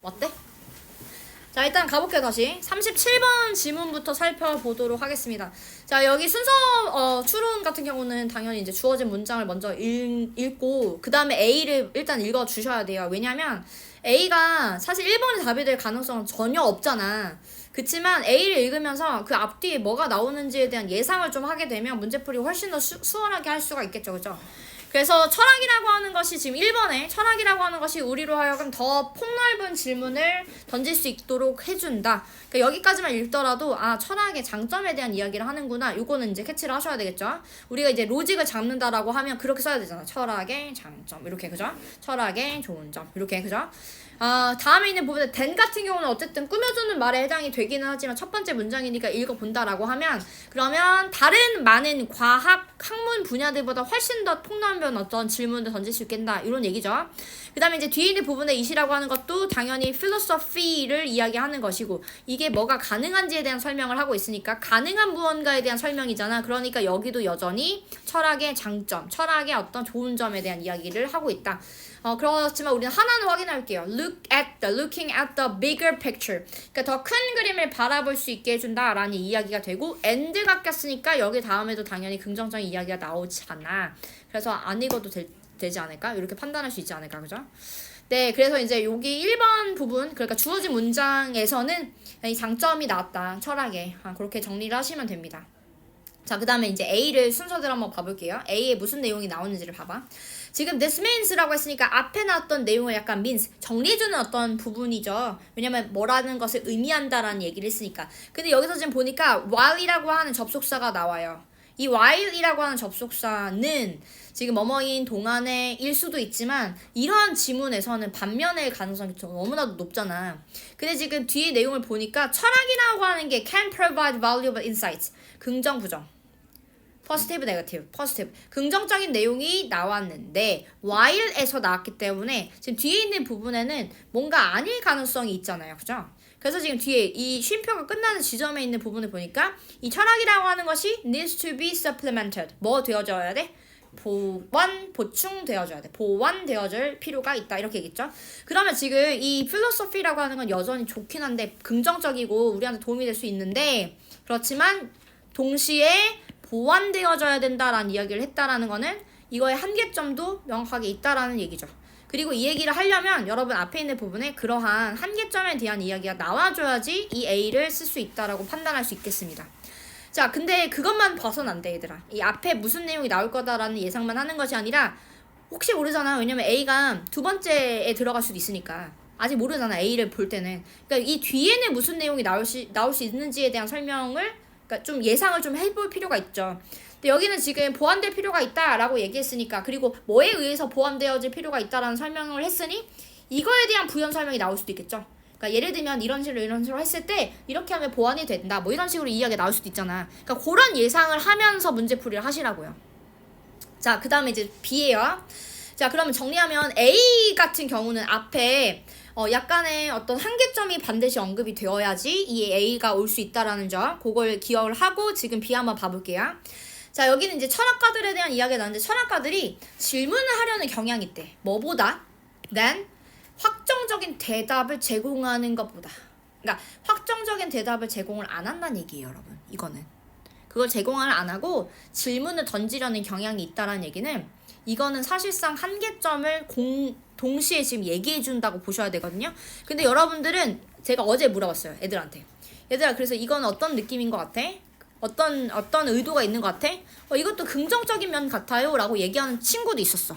어때? 자, 일단 가볼게요. 다시 37번 지문부터 살펴보도록 하겠습니다. 자, 여기 순서 추론 같은 경우는 당연히 이제 주어진 문장을 먼저 읽고 그 다음에 A를 일단 읽어주셔야 돼요. 왜냐면 A가 사실 1번이 답이 될 가능성은 전혀 없잖아. 그치만 A를 읽으면서 그 앞뒤에 뭐가 나오는지에 대한 예상을 좀 하게 되면 문제풀이 훨씬 더 수월하게 할 수가 있겠죠. 그죠? 그래서 철학이라고 하는 것이 지금 1번에 철학이라고 하는 것이 우리로 하여금 더 폭넓은 질문을 던질 수 있도록 해준다. 그러니까 여기까지만 읽더라도 아, 철학의 장점에 대한 이야기를 하는구나. 요거는 이제 캐치를 하셔야 되겠죠. 우리가 이제 로직을 잡는다라고 하면 그렇게 써야 되잖아. 철학의 장점 이렇게, 그죠? 철학의 좋은 점 이렇게, 그죠? 다음에 있는 부분에 then 같은 경우는 어쨌든 꾸며주는 말에 해당이 되기는 하지만 첫 번째 문장이니까 읽어본다라고 하면 그러면 다른 많은 과학, 학문 분야들보다 훨씬 더 폭넓은 어떤 질문을 던질 수 있겠다 이런 얘기죠. 그 다음에 이제 뒤에 있는 부분에 이시라고 하는 것도 당연히 philosophy를 이야기하는 것이고 이게 뭐가 가능한지에 대한 설명을 하고 있으니까 가능한 무언가에 대한 설명이잖아. 그러니까 여기도 여전히 철학의 장점, 철학의 어떤 좋은 점에 대한 이야기를 하고 있다. 그렇지만 우리는 하나는 확인할게요. Looking at the bigger picture. 그러니까 더 큰 그림을 바라볼 수 있게 해준다라는 이야기가 되고 and가 꼈으니까 여기 다음에도 당연히 긍정적인 이야기가 나오잖아. 그래서 안 읽어도 되지 않을까? 이렇게 판단할 수 있지 않을까? 그죠? 네, 그래서 이제 여기 1번 부분, 그러니까 주어진 문장에서는 이 장점이 나왔다. 철학에. 그렇게 정리를 하시면 됩니다. 자, 그 다음에 이제 A를 순서대로 한번 봐볼게요. A에 무슨 내용이 나오는지를 봐봐. 지금 this means라고 했으니까 앞에 나왔던 내용을 약간 means, 정리해주는 어떤 부분이죠. 왜냐면 뭐라는 것을 의미한다라는 얘기를 했으니까. 근데 여기서 지금 보니까 while이라고 하는 접속사가 나와요. 이 while이라고 하는 접속사는 지금 뭐뭐인 동안의 일 수도 있지만 이러한 지문에서는 반면일 가능성이 너무나도 높잖아. 근데 지금 뒤에 내용을 보니까 철학이라고 하는 게 can provide valuable insights. 긍정, 부정. positive, negative, positive. 긍정적인 내용이 나왔는데 while에서 나왔기 때문에 지금 뒤에 있는 부분에는 뭔가 아닐 가능성이 있잖아요. 그죠? 그래서 지금 뒤에 이 쉼표가 끝나는 지점에 있는 부분을 보니까 이 철학이라고 하는 것이 needs to be supplemented. 뭐 되어져야 돼? 보충되어줘야 돼. 보완되어줄 필요가 있다. 이렇게 얘기했죠. 그러면 지금 이 philosophy라고 하는 건 여전히 좋긴 한데 긍정적이고 우리한테 도움이 될 수 있는데 그렇지만 동시에 보완되어져야 된다라는 이야기를 했다라는 거는 이거의 한계점도 명확하게 있다라는 얘기죠. 그리고 이 얘기를 하려면 여러분 앞에 있는 부분에 그러한 한계점에 대한 이야기가 나와줘야지 이 A를 쓸 수 있다라고 판단할 수 있겠습니다. 자, 근데 그것만 봐서는 안 돼, 얘들아. 이 앞에 무슨 내용이 나올 거다라는 예상만 하는 것이 아니라 혹시 모르잖아. 왜냐면 A가 두 번째에 들어갈 수도 있으니까. 아직 모르잖아, A를 볼 때는. 그러니까 이 뒤에는 무슨 내용이 나올 수 있는지에 대한 설명을 그러니까 좀 예상을 좀 해볼 필요가 있죠. 근데 여기는 지금 보완될 필요가 있다라고 얘기했으니까 그리고 뭐에 의해서 보완되어질 필요가 있다라는 설명을 했으니 이거에 대한 부연 설명이 나올 수도 있겠죠. 그러니까 예를 들면 이런 식으로 했을 때 이렇게 하면 보완이 된다. 뭐 이런 식으로 이야기가 나올 수도 있잖아. 그러니까 그런 예상을 하면서 문제풀이를 하시라고요. 자, 그 다음에 이제 B예요. 자, 그러면 정리하면 A 같은 경우는 앞에 약간의 어떤 한계점이 반드시 언급이 되어야지 이 A가 올 수 있다라는 점, 그걸 기억을 하고 지금 B 한번 봐볼게요. 자, 여기는 이제 철학가들에 대한 이야기가 나오는데 철학가들이 질문을 하려는 경향이 있대. 뭐보다? than 확정적인 대답을 제공하는 것보다. 그러니까 확정적인 대답을 제공을 안 한다는 얘기예요, 여러분. 이거는. 그걸 제공을 안 하고 질문을 던지려는 경향이 있다라는 얘기는 이거는 사실상 한계점을 동시에 지금 얘기해 준다고 보셔야 되거든요. 근데 여러분들은 제가 어제 물어봤어요. 애들한테. 얘들아, 그래서 이건 어떤 느낌인 것 같아? 어떤 의도가 있는 것 같아? 이것도 긍정적인 면 같아요. 라고 얘기하는 친구도 있었어.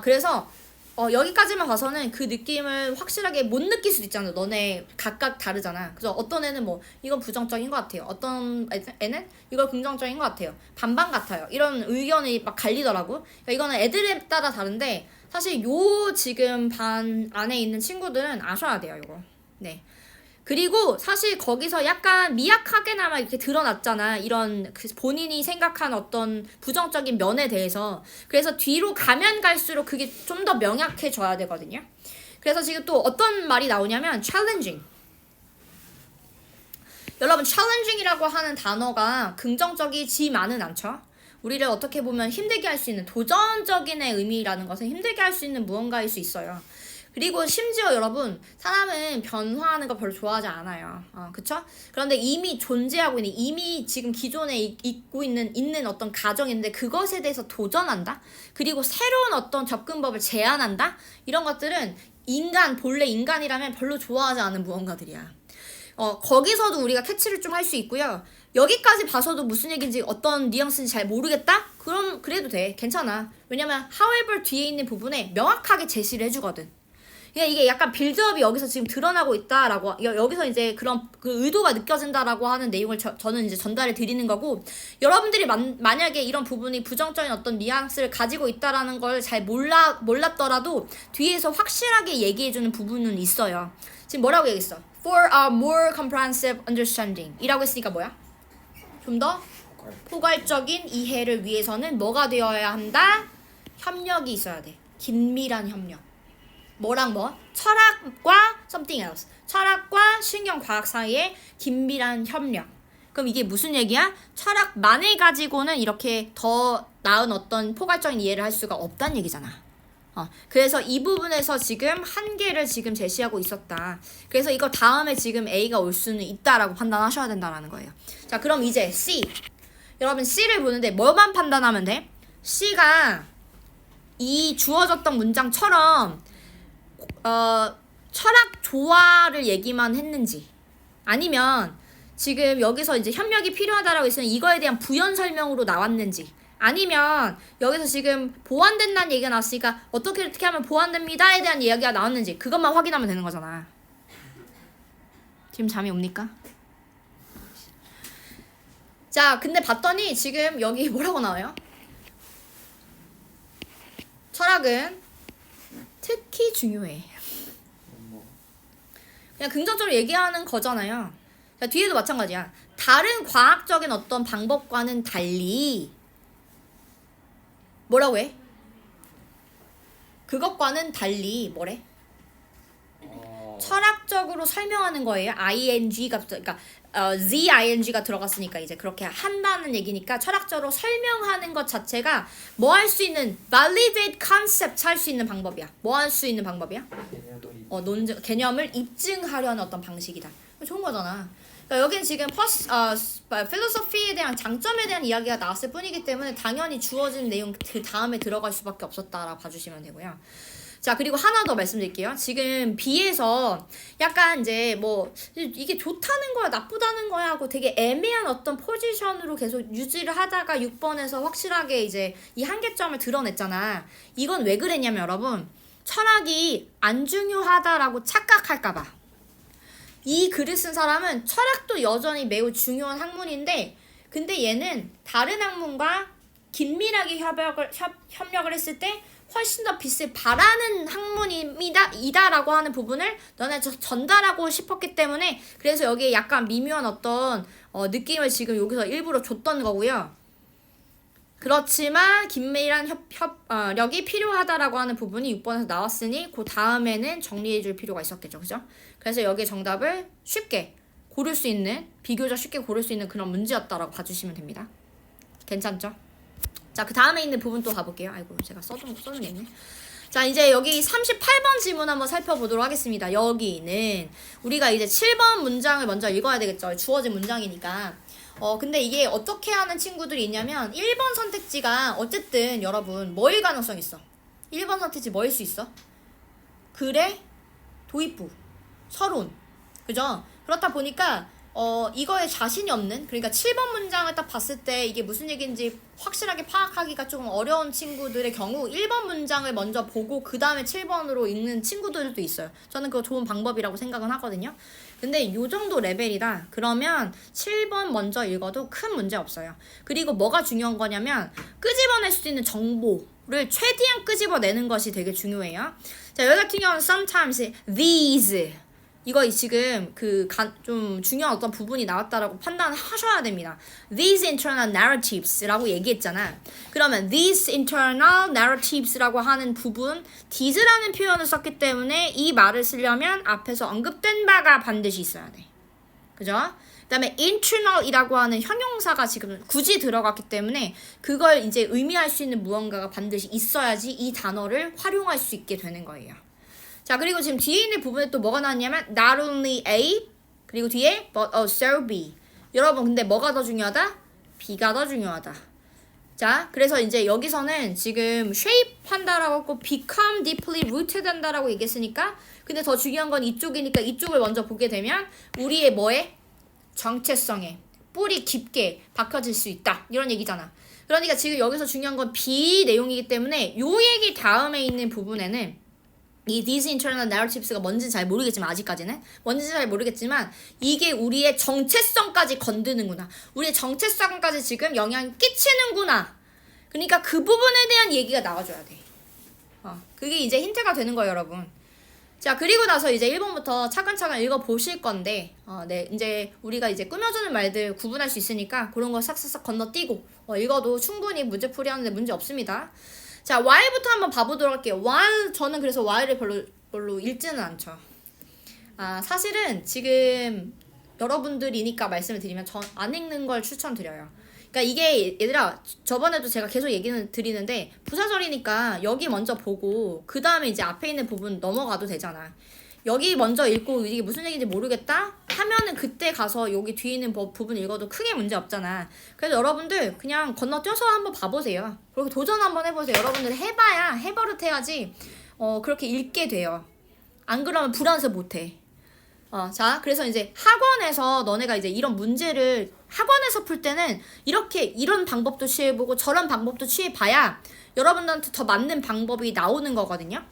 그래서 여기까지만 봐서는 그 느낌을 확실하게 못 느낄 수도 있잖아. 너네 각각 다르잖아. 그래서 어떤 애는 뭐 이건 부정적인 것 같아요. 어떤 애는 이걸 긍정적인 것 같아요. 반반 같아요. 이런 의견이 막 갈리더라고. 그러니까 이거는 애들에 따라 다른데 사실 요 지금 반 안에 있는 친구들은 아셔야 돼요. 이거. 네. 그리고 사실 거기서 약간 미약하게나마 이렇게 드러났잖아. 이런 본인이 생각한 어떤 부정적인 면에 대해서. 그래서 뒤로 가면 갈수록 그게 좀 더 명확해져야 되거든요. 그래서 지금 또 어떤 말이 나오냐면 challenging. 여러분 challenging이라고 하는 단어가 긍정적이지만은 않죠. 우리를 어떻게 보면 힘들게 할 수 있는 도전적인의 의미라는 것은 힘들게 할 수 있는 무언가일 수 있어요. 그리고 심지어 여러분, 사람은 변화하는 거 별로 좋아하지 않아요. 그쵸? 그런데 이미 존재하고 있는, 이미 지금 기존에 있고 있는 어떤 가정인데 그것에 대해서 도전한다? 그리고 새로운 어떤 접근법을 제안한다? 이런 것들은 본래 인간이라면 별로 좋아하지 않은 무언가들이야. 거기서도 우리가 캐치를 좀 할 수 있고요. 여기까지 봐서도 무슨 얘기인지 어떤 뉘앙스인지 잘 모르겠다? 그럼 그래도 돼. 괜찮아. 왜냐면 however 뒤에 있는 부분에 명확하게 제시를 해주거든. 그러니까 이게 약간 빌드업이 여기서 지금 드러나고 있다라고, 여기서 이제 그런 그 의도가 느껴진다라고 하는 내용을 저는 이제 전달해 드리는 거고, 여러분들이 만약에 이런 부분이 부정적인 어떤 뉘앙스를 가지고 있다라는 걸 잘 몰랐더라도 뒤에서 확실하게 얘기해주는 부분은 있어요. 지금 뭐라고 얘기했어? For a more comprehensive understanding 이라고 했으니까 뭐야? 좀 더 포괄적인 이해를 위해서는 뭐가 되어야 한다? 협력이 있어야 돼. 긴밀한 협력. 뭐랑 뭐? 철학과 something else. 철학과 신경과학 사이의 긴밀한 협력. 그럼 이게 무슨 얘기야? 철학만을 가지고는 이렇게 더 나은 어떤 포괄적인 이해를 할 수가 없다는 얘기잖아. 그래서 이 부분에서 지금 한계를 지금 제시하고 있었다. 그래서 이거 다음에 지금 A가 올 수는 있다라고 판단하셔야 된다라는 거예요. 자, 그럼 이제 C. 여러분 C를 보는데 뭐만 판단하면 돼? C가 이 주어졌던 문장처럼 철학 조화를 얘기만 했는지, 아니면 지금 여기서 이제 협력이 필요하다라고 했으면 이거에 대한 부연 설명으로 나왔는지, 아니면 여기서 지금 보완된다는 얘기가 나왔으니까 어떻게 하면 보완됩니다에 대한 이야기가 나왔는지 그것만 확인하면 되는 거잖아. 지금 잠이 옵니까? 자, 근데 봤더니 지금 여기 뭐라고 나와요? 철학은 특히 중요해. 그냥 긍정적으로 얘기하는 거잖아요. 자, 뒤에도 마찬가지야. 다른 과학적인 어떤 방법과는 달리 뭐라고 해? 그것과는 달리 뭐래? 철학적으로 설명하는 거예요. ing가 그러니까 zing가 들어갔으니까 이제 그렇게 한다는 얘기니까 철학적으로 설명하는 것 자체가 뭐 할 수 있는 validate concept 할 수 있는 방법이야. 뭐 할 수 있는 방법이야? 개념을 입증하려는 어떤 방식이다. 좋은 거잖아. 그러니까 여기는 지금 필로소피에 대한 장점에 대한 이야기가 나왔을 뿐이기 때문에 당연히 주어진 내용 그 다음에 들어갈 수밖에 없었다라고 봐주시면 되고요. 자, 그리고 하나 더 말씀드릴게요. 지금 B에서 약간 이제 뭐 이게 좋다는 거야 나쁘다는 거야 하고 되게 애매한 어떤 포지션으로 계속 유지를 하다가 6번에서 확실하게 이제 이 한계점을 드러냈잖아. 이건 왜 그랬냐면 여러분, 철학이 안 중요하다라고 착각할까봐. 이 글을 쓴 사람은 철학도 여전히 매우 중요한 학문인데, 근데 얘는 다른 학문과 긴밀하게 협력을 했을 때 훨씬 더 빛을 발하는 학문이다라고 하는 부분을 너네 전달하고 싶었기 때문에, 그래서 여기에 약간 미묘한 어떤 느낌을 지금 여기서 일부러 줬던 거고요. 그렇지만 긴밀한 협력이 필요하다라고 하는 부분이 6번에서 나왔으니 그 다음에는 정리해줄 필요가 있었겠죠. 그죠? 그래서 여기에 정답을 쉽게 고를 수 있는, 비교적 쉽게 고를 수 있는 그런 문제였다라고 봐주시면 됩니다. 괜찮죠? 자, 그 다음에 있는 부분 또 가볼게요. 아이고, 제가 써놓은 게 있네. 자, 이제 여기 38번 지문 한번 살펴보도록 하겠습니다. 여기는 우리가 이제 7번 문장을 먼저 읽어야 되겠죠. 주어진 문장이니까. 근데 이게 어떻게 하는 친구들이 있냐면 1번 선택지가 어쨌든 여러분 뭐일 가능성이 있어? 1번 선택지 뭐일 수 있어? 글의 도입부, 서론. 그죠? 그렇다 보니까 이거에 자신이 없는, 그러니까 7번 문장을 딱 봤을 때 이게 무슨 얘기인지 확실하게 파악하기가 조금 어려운 친구들의 경우 1번 문장을 먼저 보고 그 다음에 7번으로 읽는 친구들도 있어요. 저는 그거 좋은 방법이라고 생각은 하거든요. 근데 요 정도 레벨이다 그러면 7번 먼저 읽어도 큰 문제 없어요. 그리고 뭐가 중요한 거냐면 끄집어낼 수 있는 정보를 최대한 끄집어내는 것이 되게 중요해요. 자, 여기 같은 경우는 sometimes these, 이거 지금 좀 중요한 어떤 부분이 나왔다라고 판단하셔야 됩니다. These internal narratives라고 얘기했잖아. 그러면 these internal narratives라고 하는 부분, these라는 표현을 썼기 때문에 이 말을 쓰려면 앞에서 언급된 바가 반드시 있어야 돼. 그죠? 그 다음에 internal이라고 하는 형용사가 지금 굳이 들어갔기 때문에 그걸 이제 의미할 수 있는 무언가가 반드시 있어야지 이 단어를 활용할 수 있게 되는 거예요. 자, 그리고 지금 뒤에 있는 부분에 또 뭐가 나왔냐면 not only A 그리고 뒤에 but also B. 여러분 근데 뭐가 더 중요하다? B가 더 중요하다. 자, 그래서 이제 여기서는 지금 shape 한다라고 했고 become deeply rooted 한다라고 얘기했으니까 근데 더 중요한 건 이쪽이니까 이쪽을 먼저 보게 되면 우리의 뭐에? 정체성에 뿌리 깊게 박혀질 수 있다. 이런 얘기잖아. 그러니까 지금 여기서 중요한 건 B 내용이기 때문에 요 얘기 다음에 있는 부분에는 이 these internal narratives가 뭔지 잘 모르겠지만 아직까지는 뭔지 잘 모르겠지만 이게 우리의 정체성까지 건드는구나. 우리의 정체성까지 지금 영향을 끼치는구나. 그러니까 그 부분에 대한 얘기가 나와줘야 돼. 그게 이제 힌트가 되는 거예요, 여러분. 자, 그리고 나서 이제 1번부터 차근차근 읽어보실 건데, 네, 이제 우리가 이제 꾸며주는 말들 구분할 수 있으니까 그런 거 싹싹싹 건너뛰고, 읽어도 충분히 문제풀이 하는데 문제 없습니다. 자, why부터 한번 봐보도록 할게요. why, 저는 그래서 why를 별로 읽지는 않죠. 사실은 지금 여러분들이니까 말씀을 드리면 전 안 읽는 걸 추천드려요. 그러니까 이게 얘들아 저번에도 제가 계속 얘기는 드리는데 부사절이니까 여기 먼저 보고 그 다음에 이제 앞에 있는 부분 넘어가도 되잖아. 여기 먼저 읽고 이게 무슨 얘기인지 모르겠다 하면은 그때 가서 여기 뒤에 있는 부분 읽어도 크게 문제 없잖아. 그래서 여러분들 그냥 건너뛰어서 한번 봐보세요. 그리고 도전 한번 해보세요. 여러분들 해봐야 해버릇해야지 그렇게 읽게 돼요. 안 그러면 불안해서 못해. 자, 그래서 이제 학원에서 너네가 이제 이런 문제를 학원에서 풀 때는 이렇게 이런 방법도 취해보고 저런 방법도 취해봐야 여러분들한테 더 맞는 방법이 나오는 거거든요.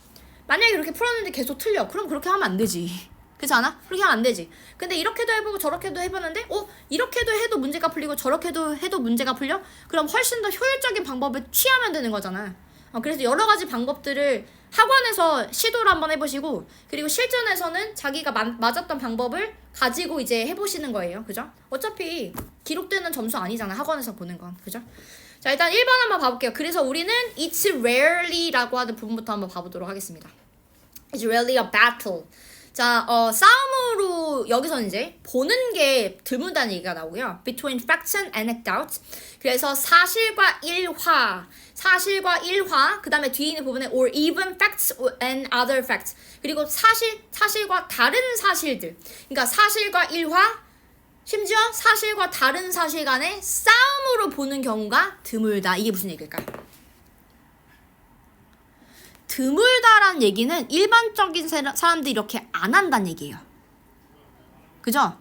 만약에 그렇게 풀었는데 계속 틀려. 그럼 그렇게 하면 안 되지. 그렇지 않아? 그렇게 하면 안 되지. 근데 이렇게도 해보고 저렇게도 해봤는데 이렇게도 해도 문제가 풀리고 저렇게도 해도 문제가 풀려? 그럼 훨씬 더 효율적인 방법을 취하면 되는 거잖아. 그래서 여러 가지 방법들을 학원에서 시도를 한번 해보시고 그리고 실전에서는 자기가 맞았던 방법을 가지고 이제 해보시는 거예요. 그죠? 어차피 기록되는 점수 아니잖아. 학원에서 보는 건. 그죠? 자, 일단 1번 한번 봐볼게요. 그래서 우리는 It's rarely라고 하는 부분부터 한번 봐보도록 하겠습니다. It's rarely a battle. 자, 싸움으로 여기서 이제 보는 게 드문다는 얘기가 나오고요. Between facts and anecdotes. 그래서 사실과 일화, 그 다음에 뒤에 있는 부분에 or even facts and other facts. 그리고 사실과 다른 사실들. 그러니까 사실과 일화, 심지어 사실과 다른 사실 간의 싸움으로 보는 경우가 드물다. 이게 무슨 얘기일까요? 드물다라는 얘기는 일반적인 사람들이 이렇게 안 한다는 얘기예요. 그죠?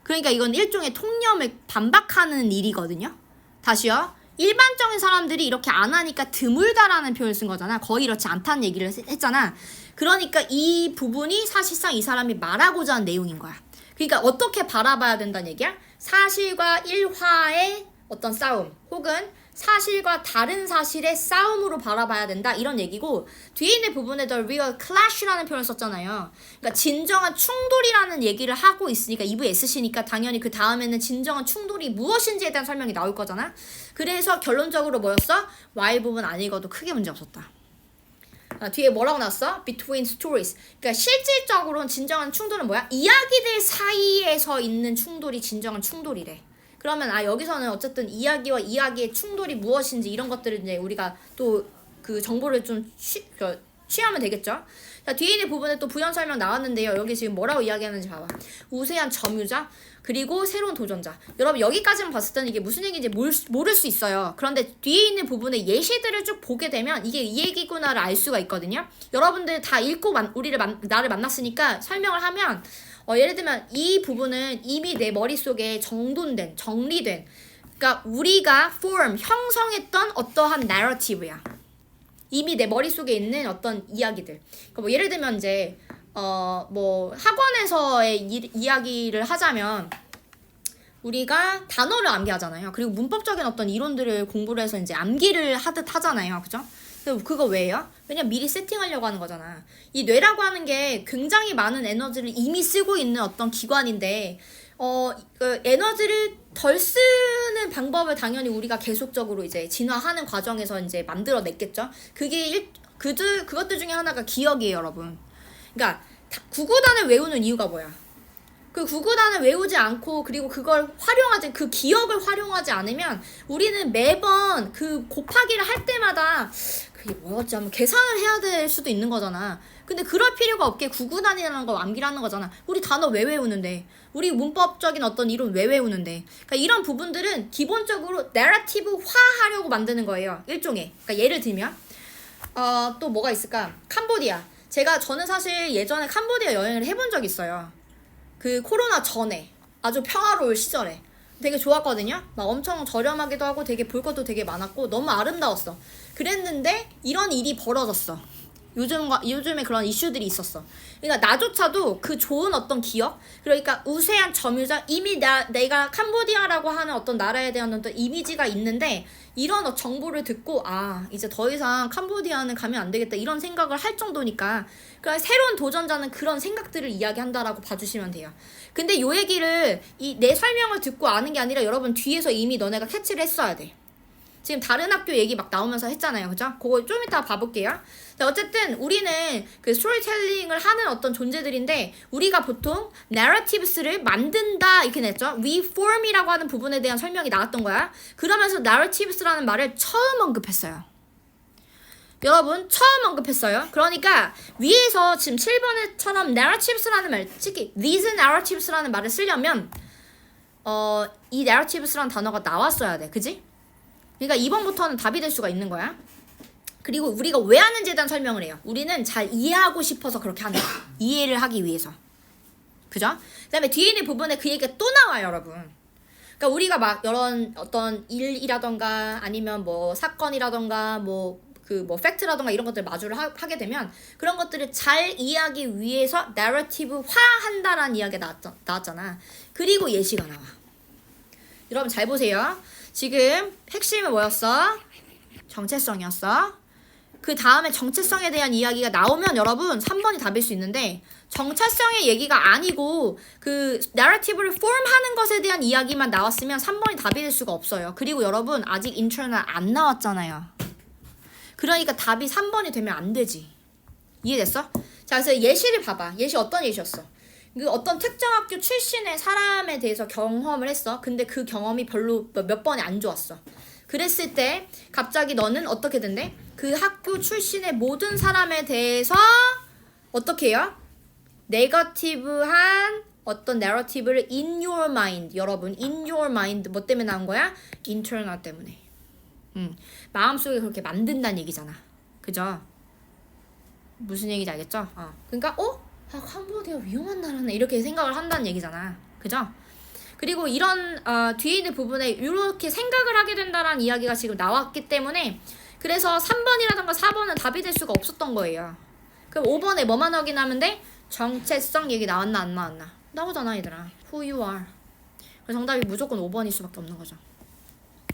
그러니까 이건 일종의 통념을 반박하는 일이거든요. 다시요. 일반적인 사람들이 이렇게 안 하니까 드물다라는 표현을 쓴 거잖아. 거의 이렇지 않다는 얘기를 했잖아. 그러니까 이 부분이 사실상 이 사람이 말하고자 하는 내용인 거야. 그러니까 어떻게 바라봐야 된다는 얘기야? 사실과 일화의 어떤 싸움 혹은 사실과 다른 사실의 싸움으로 바라봐야 된다 이런 얘기고 뒤에 있는 부분에 더 real clash라는 표현을 썼잖아요. 그러니까 진정한 충돌이라는 얘기를 하고 있으니까 2부에 S시니까 당연히 그 다음에는 진정한 충돌이 무엇인지에 대한 설명이 나올 거잖아. 그래서 결론적으로 뭐였어? Y 부분 안 읽어도 크게 문제 없었다. 뒤에 뭐라고 나왔어? Between stories. 그러니까 실질적으로는 진정한 충돌은 뭐야? 이야기들 사이에서 있는 충돌이 진정한 충돌이래. 그러면 여기서는 어쨌든 이야기와 이야기의 충돌이 무엇인지 이런 것들을 이제 우리가 또 그 정보를 좀 취하면 되겠죠. 자, 뒤에 있는 부분에 또 부연 설명 나왔는데요. 여기 지금 뭐라고 이야기하는지 봐봐. 우세한 점유자 그리고 새로운 도전자. 여러분 여기까지만 봤을 때는 이게 무슨 얘기인지 모를 수 있어요. 그런데 뒤에 있는 부분에 예시들을 쭉 보게 되면 이게 이 얘기구나를 알 수가 있거든요. 여러분들 다 읽고 나를 만났으니까 설명을 하면 예를 들면 이 부분은 이미 내 머릿속에 정리된 그러니까 우리가 형성했던 어떠한 narrative야. 이미 내 머릿속에 있는 어떤 이야기들. 그러니까 뭐 예를 들면 이제 뭐 학원에서의 이야기를 하자면 우리가 단어를 암기하잖아요. 그리고 문법적인 어떤 이론들을 공부를 해서 이제 암기를 하듯 하잖아요. 그죠? 그거 왜요? 왜냐면 미리 세팅하려고 하는 거잖아. 이 뇌라고 하는 게 굉장히 많은 에너지를 이미 쓰고 있는 어떤 기관인데 그 에너지를 덜 쓰는 방법을 당연히 우리가 계속적으로 이제 진화하는 과정에서 이제 만들어냈겠죠. 그것들 중에 하나가 기억이에요, 여러분. 그러니까 구구단을 외우는 이유가 뭐야? 그 구구단을 외우지 않고 그리고 그 기억을 활용하지 않으면 우리는 매번 그 곱하기를 할 때마다 그게 뭐였지 하면 계산을 해야 될 수도 있는 거잖아. 근데 그럴 필요가 없게 구구단이라는 거 암기라는 거잖아. 우리 단어 왜 외우는데? 우리 문법적인 어떤 이론 왜 외우는데? 그러니까 이런 부분들은 기본적으로 내러티브화하려고 만드는 거예요. 일종의. 그러니까 예를 들면 또 뭐가 있을까? 캄보디아. 저는 사실 예전에 캄보디아 여행을 해본 적이 있어요. 그 코로나 전에 아주 평화로울 시절에 되게 좋았거든요. 막 엄청 저렴하기도 하고 되게 볼 것도 되게 많았고 너무 아름다웠어. 그랬는데 이런 일이 벌어졌어. 요즘에 그런 이슈들이 있었어. 그러니까 나조차도 그 좋은 어떤 기억, 그러니까 우세한 점유자, 이미 내가 캄보디아라고 하는 어떤 나라에 대한 어떤 이미지가 있는데 이런 정보를 듣고 이제 더 이상 캄보디아는 가면 안 되겠다 이런 생각을 할 정도니까, 그러니까 새로운 도전자는 그런 생각들을 이야기한다라고 봐주시면 돼요. 근데 요 얘기를 내 설명을 듣고 아는 게 아니라 여러분 뒤에서 이미 너네가 캐치를 했어야 돼. 지금 다른 학교 얘기 막 나오면서 했잖아요. 그죠? 그거 좀 이따 봐볼게요. 자, 어쨌든 우리는 그 스토리텔링을 하는 어떤 존재들인데 우리가 보통 narratives를 만든다 이렇게 냈죠. reform이라고 하는 부분에 대한 설명이 나왔던 거야. 그러면서 narratives라는 말을 처음 언급했어요. 여러분 처음 언급했어요. 그러니까 위에서 지금 7번에처럼 narratives라는 말, 특히 these narratives라는 말을 쓰려면 이 narratives라는 단어가 나왔어야 돼. 그지? 그러니까 2번부터는 답이 될 수가 있는 거야. 그리고 우리가 왜 하는지에 대한 설명을 해요. 우리는 잘 이해하고 싶어서 그렇게 하는 거야. 이해를 하기 위해서. 그죠? 그 다음에 뒤에 있는 부분에 그 얘기가 또 나와요, 여러분. 그러니까 우리가 막 이런 어떤 일이라던가 아니면 뭐 사건이라던가 뭐 팩트라던가 이런 것들 마주를 하게 되면 그런 것들을 잘 이해하기 위해서 내러티브화한다라는 이야기가 나왔잖아. 그리고 예시가 나와. 여러분 잘 보세요. 지금 핵심은 뭐였어? 정체성이었어. 그 다음에 정체성에 대한 이야기가 나오면 여러분 3번이 답일 수 있는데 정체성의 얘기가 아니고 그 내러티브를 폼하는 것에 대한 이야기만 나왔으면 3번이 답이 될 수가 없어요. 그리고 여러분 아직 인터널 안 나왔잖아요. 그러니까 답이 3번이 되면 안 되지. 이해됐어? 자, 그래서 예시를 봐봐. 예시 어떤 예시였어? 그 어떤 특정 학교 출신의 사람에 대해서 경험을 했어. 근데 그 경험이 별로 몇 번이 안 좋았어. 그랬을 때 갑자기 너는 어떻게 된대? 그 학교 출신의 모든 사람에 대해서 어떻게 해요? 네거티브한 어떤 내러티브를 in your mind, 여러분 in your mind 뭐 때문에 나온 거야? internal 때문에. 마음속에 그렇게 만든다는 얘기잖아. 그죠? 무슨 얘기인지 알겠죠? 그러니까 캄보디아 위험한 나라네 이렇게 생각을 한다는 얘기잖아. 그죠? 그리고 이런 뒤에 있는 부분에 이렇게 생각을 하게 된다라는 이야기가 지금 나왔기 때문에 그래서 3번이라던가 4번은 답이 될 수가 없었던 거예요. 그럼 5번에 뭐만 확인하면 돼? 정체성 얘기 나왔나 안 나왔나? 나오잖아 얘들아. Who you are. 그래서 정답이 무조건 5번일 수밖에 없는 거죠.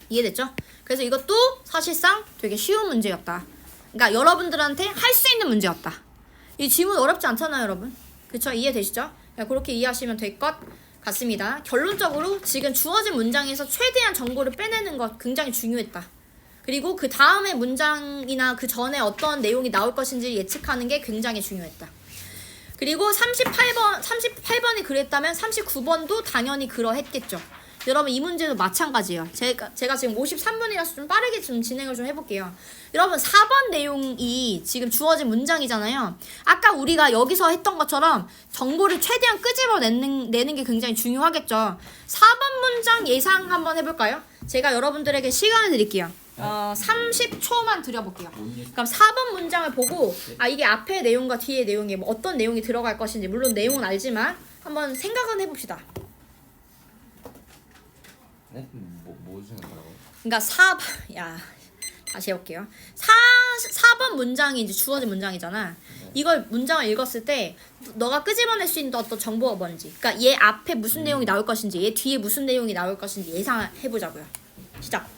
이해됐죠? 그래서 이것도 사실상 되게 쉬운 문제였다. 그러니까 여러분들한테 할 수 있는 문제였다. 이 지문 어렵지 않잖아요, 여러분. 그쵸? 이해되시죠? 그렇게 이해하시면 될 것 같습니다. 결론적으로 지금 주어진 문장에서 최대한 정보를 빼내는 것 굉장히 중요했다. 그리고 그 다음의 문장이나 그 전에 어떤 내용이 나올 것인지 예측하는 게 굉장히 중요했다. 그리고 38번이 그랬다면 39번도 당연히 그러했겠죠. 여러분 이 문제도 마찬가지예요. 제가 지금 53분이라서 좀 빠르게 좀 진행을 좀 해볼게요. 여러분 4번 내용이 지금 주어진 문장이잖아요. 아까 우리가 여기서 했던 것처럼 정보를 최대한 끄집어내는 게 굉장히 중요하겠죠. 4번 문장 예상 한번 해볼까요? 제가 여러분들에게 시간을 드릴게요. 30초만 드려볼게요. 그럼 4번 문장을 보고 이게 앞에 내용과 뒤에 내용이 뭐 어떤 내용이 들어갈 것인지 물론 내용은 알지만 한번 생각은 해봅시다. 네? 뭐 생각하라고요? 그러니까 다시 해볼게요. 4번 문장이 이제 주어진 문장이잖아. 이걸 문장을 읽었을 때 너가 끄집어낼 수 있는 어떤 정보가 뭔지, 그러니까 얘 앞에 무슨 내용이 나올 것인지 얘 뒤에 무슨 내용이 나올 것인지 예상해보자고요. 시작.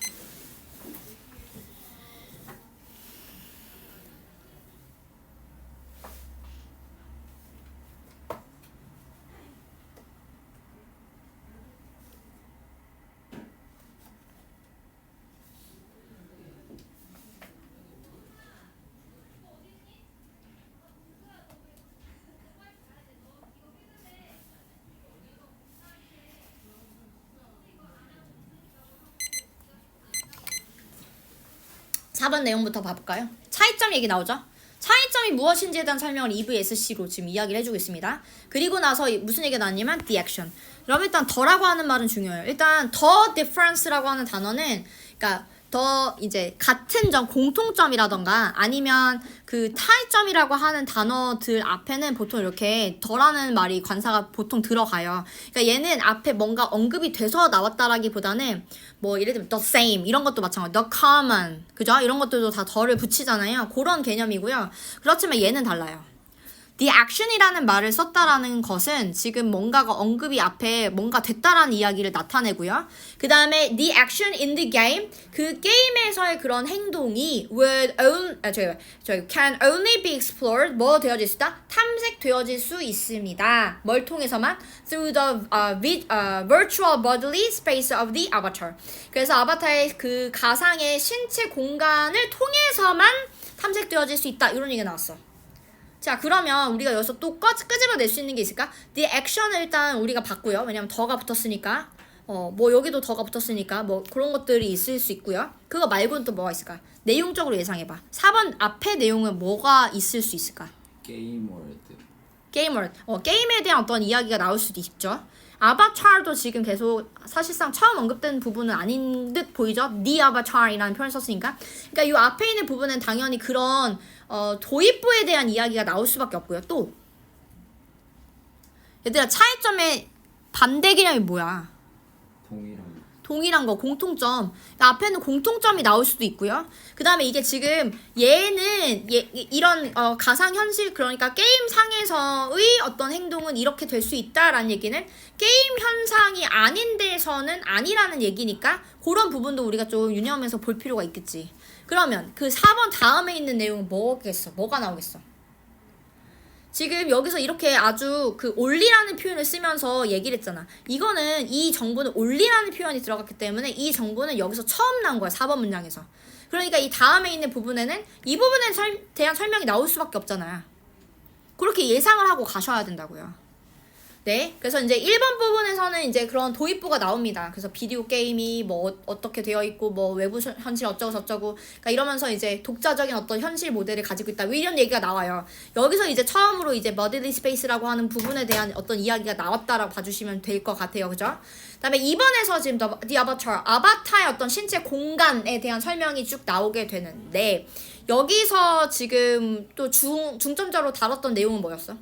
4번 내용부터 봐볼까요? 차이점 얘기 나오죠? 차이점이 무엇인지에 대한 설명을 EVSC로 지금 이야기를 해주고 있습니다. 그리고 나서 무슨 얘기가 나왔냐면 the action. 그럼 일단 더라고 하는 말은 중요해요. 일단 더 difference라고 하는 단어는 그러니까 더 이제 같은 점, 공통점이라던가 아니면 그 타이점이라고 하는 단어들 앞에는 보통 이렇게 더라는 말이 관사가 보통 들어가요. 그러니까 얘는 앞에 뭔가 언급이 돼서 나왔다라기보다는 뭐 예를 들면 the same 이런 것도 마찬가지, the common 그죠? 이런 것들도 다 더를 붙이잖아요. 그런 개념이고요. 그렇지만 얘는 달라요. The action이라는 말을 썼다라는 것은 지금 뭔가가 언급이 앞에 뭔가 됐다라는 이야기를 나타내고요. 그 다음에 the action in the game, 그 게임에서의 그런 행동이 can only be explored, 뭐 되어질 수 있다? 탐색되어질 수 있습니다. 뭘 통해서만? Through the virtual bodily space of the avatar. 그래서 아바타의 그 가상의 신체 공간을 통해서만 탐색되어질 수 있다. 이런 얘기가 나왔어. 자, 그러면 우리가 여기서 또 끄집어낼 수 있는 게 있을까? The action을 일단 우리가 봤고요. 왜냐면 더가 붙었으니까. 뭐 여기도 더가 붙었으니까 뭐 그런 것들이 있을 수 있고요. 그거 말고는 또 뭐가 있을까? 내용적으로 예상해봐. 4번 앞에 내용은 뭐가 있을 수 있을까? 게임 월드. 게임 월드. 게임에 대한 어떤 이야기가 나올 수도 있죠. 아바타도 지금 계속 사실상 처음 언급된 부분은 아닌 듯 보이죠? The Avatar이라는 표현을 썼으니까. 그러니까 이 앞에 있는 부분은 당연히 그런 도입부에 대한 이야기가 나올 수밖에 없고요. 또 얘들아, 차이점의 반대 개념이 뭐야? 동일한 거, 공통점. 그러니까 앞에는 공통점이 나올 수도 있고요. 그 다음에 이게 지금 얘는 이런 가상현실, 그러니까 게임상에서의 어떤 행동은 이렇게 될 수 있다라는 얘기는 게임 현상이 아닌 데서는 아니라는 얘기니까 그런 부분도 우리가 좀 유념해서 볼 필요가 있겠지. 그러면 그 4번 다음에 있는 내용은 뭐겠어? 뭐가 나오겠어? 지금 여기서 이렇게 아주 그 only라는 표현을 쓰면서 얘기를 했잖아. 이거는 이 정보는 only라는 표현이 들어갔기 때문에 이 정보는 여기서 처음 나온 거야. 4번 문장에서. 그러니까 이 다음에 있는 부분에는 이 부분에 대한 설명이 나올 수밖에 없잖아요. 그렇게 예상을 하고 가셔야 된다고요. 네, 그래서 이제 1번 부분에서는 이제 그런 도입부가 나옵니다. 그래서 비디오 게임이 뭐 어떻게 되어 있고 뭐 외부 현실 어쩌고 저쩌고, 그러니까 이러면서 이제 독자적인 어떤 현실 모델을 가지고 있다, 이런 얘기가 나와요. 여기서 이제 처음으로 이제 bodily space라고 하는 부분에 대한 어떤 이야기가 나왔다라고 봐주시면 될 것 같아요, 그죠? 그다음에 2번에서 지금 the avatar, 아바타의 어떤 신체 공간에 대한 설명이 쭉 나오게 되는데 여기서 지금 또 중점적으로 다뤘던 내용은 뭐였어?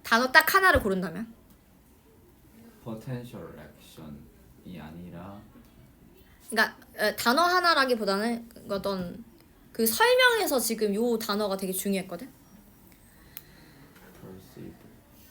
단어 딱 하나를 고른다면? potential action이 아니라, 그러니까 단어 하나라기보다는 어떤 그 설명에서 지금 요 단어가 되게 중요했거든.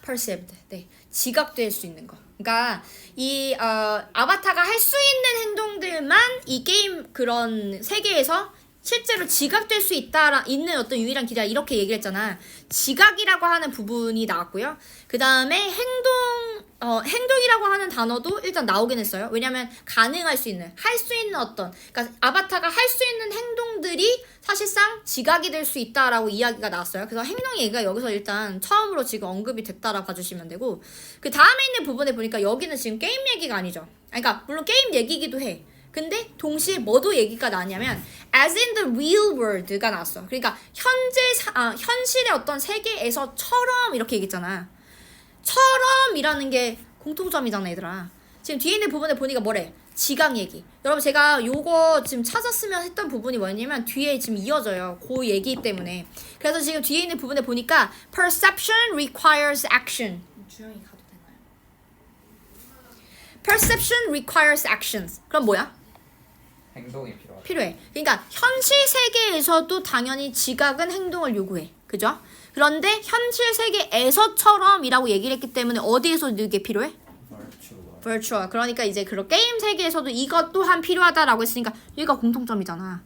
perceived. 네, 지각될 수 있는 거. 그러니까 이 아바타가 할 수 있는 행동들만 이 게임 그런 세계에서 실제로 지각될 수 있는 어떤 유일한 기자, 이렇게 얘기를 했잖아. 지각이라고 하는 부분이 나왔고요. 그 다음에 행동이라고 하는 단어도 일단 나오긴 했어요. 왜냐면 가능할 수 있는, 할 수 있는 어떤, 그러니까 아바타가 할 수 있는 행동들이 사실상 지각이 될 수 있다라고 이야기가 나왔어요. 그래서 행동 얘기가 여기서 일단 처음으로 지금 언급이 됐다라고 봐주시면 되고, 그 다음에 있는 부분에 보니까 여기는 지금 게임 얘기가 아니죠. 그러니까 물론 게임 얘기기도 해. 근데 동시에 뭐도 얘기가 나냐면 as in the real world가 나왔어. 그러니까 현실의 어떤 세계에서처럼 이렇게 얘기했잖아. 처럼이라는 게 공통점이잖아, 얘들아. 지금 뒤에 있는 부분에 보니까 뭐래? 지각 얘기. 여러분, 제가 요거 지금 찾았으면 했던 부분이 뭐였냐면 뒤에 지금 이어져요. 그 얘기 때문에. 그래서 지금 뒤에 있는 부분에 보니까 perception requires action. 주영이 가도 되나요? perception requires actions. 그럼 뭐야? 행동이 필요하다. 필요해. 그러니까 현실 세계에서도 당연히 지각은 행동을 요구해. 그죠? 그런데 현실 세계에서처럼이라고 얘기를 했기 때문에 어디에서도 이게 필요해? virtual. 그러니까 이제 그런 게임 세계에서도 이것 또한 필요하다라고 했으니까 여기가 공통점이잖아.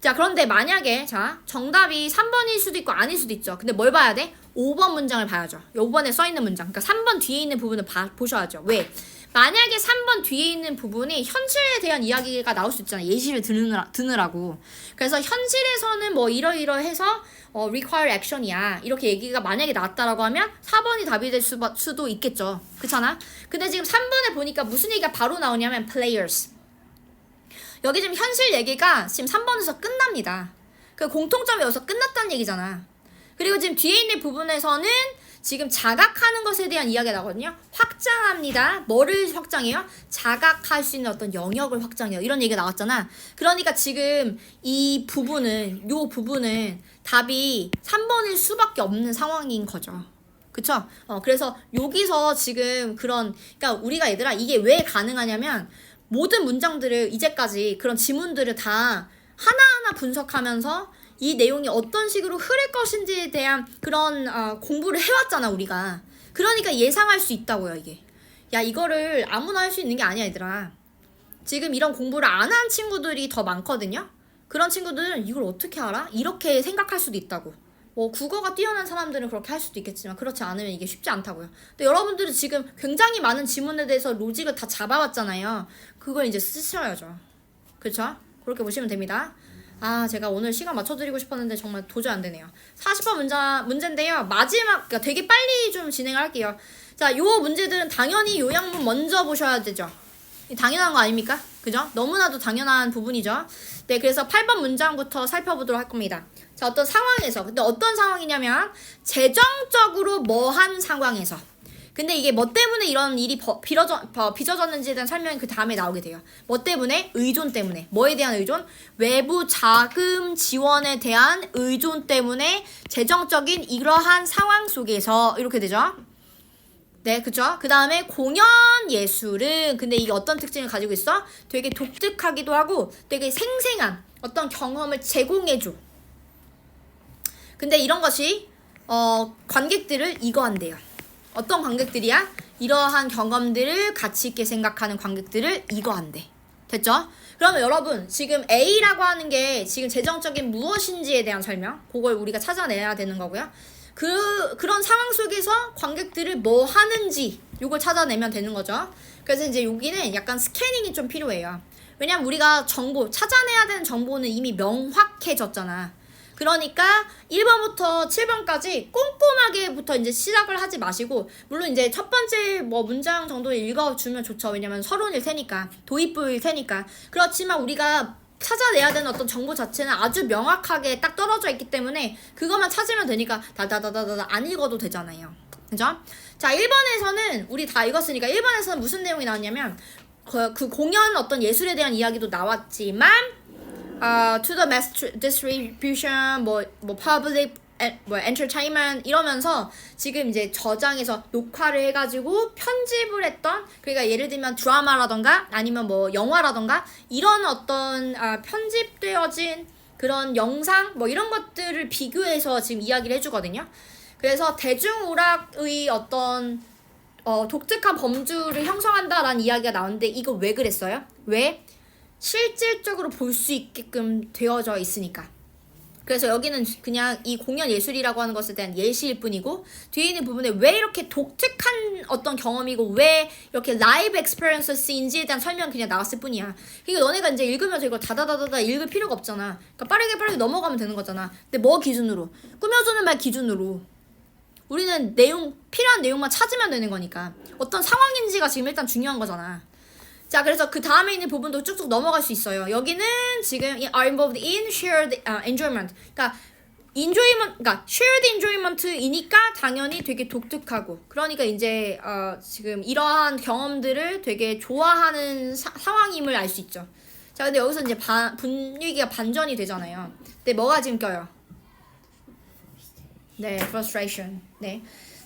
자, 그런데 만약에 정답이 3번일 수도 있고 아닐 수도 있죠. 근데 뭘 봐야 돼? 5번 문장을 봐야죠. 5번에 써있는 문장. 그러니까 3번 뒤에 있는 부분을 보셔야죠. 왜? 만약에 3번 뒤에 있는 부분이 현실에 대한 이야기가 나올 수 있잖아. 예시를 드느라고. 그래서 현실에서는 뭐 이러이러해서 require action이야. 이렇게 얘기가 만약에 나왔다라고 하면 4번이 답이 될 수도 있겠죠. 그렇잖아? 근데 지금 3번에 보니까 무슨 얘기가 바로 나오냐면 players. 여기 지금 현실 얘기가 지금 3번에서 끝납니다. 그 공통점이 여기서 끝났다는 얘기잖아. 그리고 지금 뒤에 있는 부분에서는 지금 자각하는 것에 대한 이야기가 나거든요. 확장합니다. 뭐를 확장해요? 자각할 수 있는 어떤 영역을 확장해요. 이런 얘기가 나왔잖아. 그러니까 지금 이 부분은, 요 부분은 답이 3번일 수밖에 없는 상황인 거죠. 그쵸? 그래서 여기서 지금 그러니까 우리가 얘들아 이게 왜 가능하냐면 모든 문장들을 이제까지 그런 지문들을 다 하나하나 분석하면서 이 내용이 어떤 식으로 흐를 것인지에 대한 그런 공부를 해왔잖아 우리가. 그러니까 예상할 수 있다고요 이게. 야 이거를 아무나 할 수 있는 게 아니야 얘들아. 지금 이런 공부를 안 한 친구들이 더 많거든요. 그런 친구들은 이걸 어떻게 알아? 이렇게 생각할 수도 있다고. 뭐 국어가 뛰어난 사람들은 그렇게 할 수도 있겠지만 그렇지 않으면 이게 쉽지 않다고요. 근데 여러분들은 지금 굉장히 많은 지문에 대해서 로직을 다 잡아왔잖아요. 그걸 이제 쓰셔야죠. 그렇죠? 그렇게 보시면 됩니다. 아 제가 오늘 시간 맞춰드리고 싶었는데 정말 도저히 안 되네요. 40번 문제인데요. 마지막 그러니까 되게 빨리 좀 진행을 할게요. 자, 요 문제들은 당연히 요약문 먼저 보셔야 되죠. 당연한 거 아닙니까? 그죠? 너무나도 당연한 부분이죠. 네, 그래서 8번 문장부터 살펴보도록 할 겁니다. 자, 어떤 상황에서, 근데 어떤 상황이냐면 재정적으로 뭐한 상황에서. 근데 이게 뭐 때문에 이런 일이 빚어졌는지에 대한 설명이 그 다음에 나오게 돼요. 뭐 때문에? 의존 때문에. 뭐에 대한 의존? 외부 자금 지원에 대한 의존 때문에 재정적인 이러한 상황 속에서 이렇게 되죠. 네, 그쵸? 그 다음에 공연 예술은 근데 이게 어떤 특징을 가지고 있어? 되게 독특하기도 하고 되게 생생한 어떤 경험을 제공해줘. 근데 이런 것이 관객들을 이거한대요. 어떤 관객들이야? 이러한 경험들을 가치 있게 생각하는 관객들을 이거한대. 됐죠? 그러면 여러분 지금 A라고 하는 게 지금 재정적인 무엇인지에 대한 설명 그걸 우리가 찾아내야 되는 거고요. 그런 상황 속에서 관객들을 뭐 하는지 요걸 찾아내면 되는 거죠. 그래서 이제 여기는 약간 스캐닝이 좀 필요해요. 왜냐면 우리가 찾아내야 되는 정보는 이미 명확해졌잖아. 그러니까 1번부터 7번까지 꼼꼼하게부터 이제 시작을 하지 마시고, 물론 이제 첫 번째 뭐 문장 정도 읽어주면 좋죠. 왜냐면 서론일 테니까, 도입부일 테니까. 그렇지만 우리가 찾아내야 되는 어떤 정보 자체는 아주 명확하게 딱 떨어져 있기 때문에 그것만 찾으면 되니까 다다다다다 안 읽어도 되잖아요. 그죠? 자, 1번에서는 우리 다 읽었으니까 1번에서는 무슨 내용이 나왔냐면 그 공연 어떤 예술에 대한 이야기도 나왔지만 to the mass distribution, public, entertainment 이러면서 지금 이제 저장해서 녹화를 해가지고 편집을 했던, 그러니까 예를 들면 드라마라던가 아니면 뭐 영화라던가 이런 어떤 편집되어진 그런 영상 이런 것들을 비교해서 지금 이야기를 해주거든요. 그래서 대중오락의 어떤 독특한 범주를 형성한다라는 이야기가 나오는데 이거 왜 그랬어요? 왜? 실질적으로 볼 수 있게끔 되어져 있으니까. 그래서 여기는 그냥 이 공연 예술이라고 하는 것에 대한 예시일 뿐이고, 뒤에 있는 부분에 왜 이렇게 독특한 어떤 경험이고 왜 이렇게 라이브 엑스피리언스인지에 대한 설명 그냥 나왔을 뿐이야. 그러니까 너네가 이제 읽으면서 이걸 다다다다다 읽을 필요가 없잖아. 그러니까 빠르게 넘어가면 되는 거잖아. 근데 뭐 기준으로? 꾸며주는 말 기준으로. 우리는 필요한 내용만 찾으면 되는 거니까. 어떤 상황인지가 지금 일단 중요한 거잖아. 자, 그래서 그 다음에 있는 부분도 쭉쭉 넘어갈 수 있어요. 여기는 지금 are involved in shared enjoyment. 그러니까 shared enjoyment이니까 당연히 되게 독특하고. 그러니까 이제 지금 이러한 경험들을 되게 좋아하는 상황임을 알 수 있죠. 자, 근데 여기서 이제 분위기가 반전이 되잖아요. 근데 뭐가 지금 껴요? 네, frustration.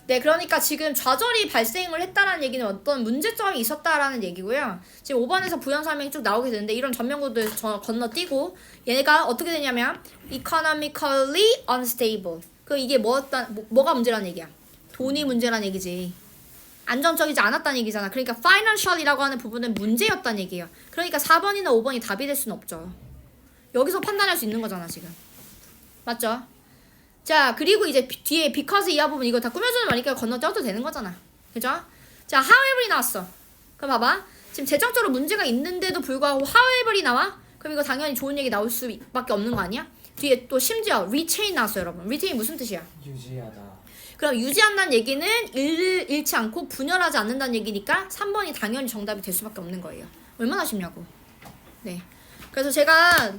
네, 그러니까 지금 좌절이 발생을 했다라는 얘기는 어떤 문제점이 있었다라는 얘기고요. 지금 5번에서 부연 설명이 쭉 나오게 되는데 이런 전면구들 건너뛰고 얘네가 어떻게 되냐면 economically unstable. 이게 뭐가 문제라는 얘기야? 돈이 문제라는 얘기지. 안정적이지 않았다는 얘기잖아. 그러니까 financial이라고 하는 부분은 문제였다는 얘기예요. 그러니까 4번이나 5번이 답이 될 수는 없죠. 여기서 판단할 수 있는 거잖아 지금. 맞죠? 자, 그리고 이제 뒤에 because 이하 부분 이거 다 꾸며주는 말이니까 건너뛰어도 되는 거잖아. 그죠? 자, however이 나왔어. 그럼 봐봐. 지금 재정적으로 문제가 있는데도 불구하고 however이 나와? 그럼 이거 당연히 좋은 얘기 나올 수밖에 없는 거 아니야? 뒤에 또 심지어 retain 나왔어요, 여러분. retain 무슨 뜻이야? 유지하다. 그럼 유지한다는 얘기는 잃지 않고 분열하지 않는다는 얘기니까 3번이 당연히 정답이 될 수밖에 없는 거예요. 얼마나 쉽냐고. 네. 그래서 제가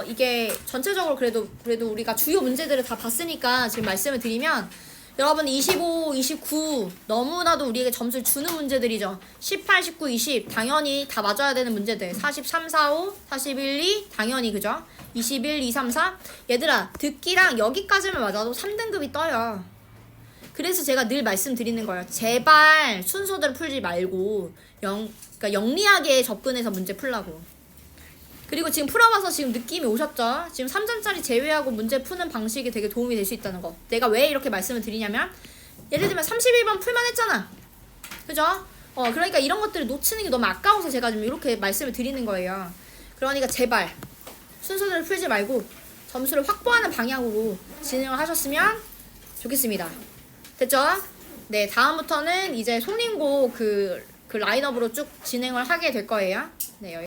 이게 전체적으로 그래도 우리가 주요 문제들을 다 봤으니까 지금 말씀을 드리면 여러분 25, 29 너무나도 우리에게 점수를 주는 문제들이죠. 18, 19, 20 당연히 다 맞아야 되는 문제들. 43, 45, 41, 2 당연히 그죠? 21, 2, 3, 4 얘들아 듣기랑 여기까지만 맞아도 3등급이 떠요. 그래서 제가 늘 말씀드리는 거예요. 제발 순서대로 풀지 말고 그러니까 영리하게 접근해서 문제 풀라고. 그리고 지금 풀어봐서 지금 느낌이 오셨죠? 지금 3점짜리 제외하고 문제 푸는 방식이 되게 도움이 될 수 있다는 거. 내가 왜 이렇게 말씀을 드리냐면 예를 들면 31번 풀만 했잖아. 그죠? 그러니까 이런 것들을 놓치는 게 너무 아까워서 제가 지금 이렇게 말씀을 드리는 거예요. 그러니까 제발 순서대로 풀지 말고 점수를 확보하는 방향으로 진행을 하셨으면 좋겠습니다. 됐죠? 네, 다음부터는 이제 송림고 그 라인업으로 쭉 진행을 하게 될 거예요. 네,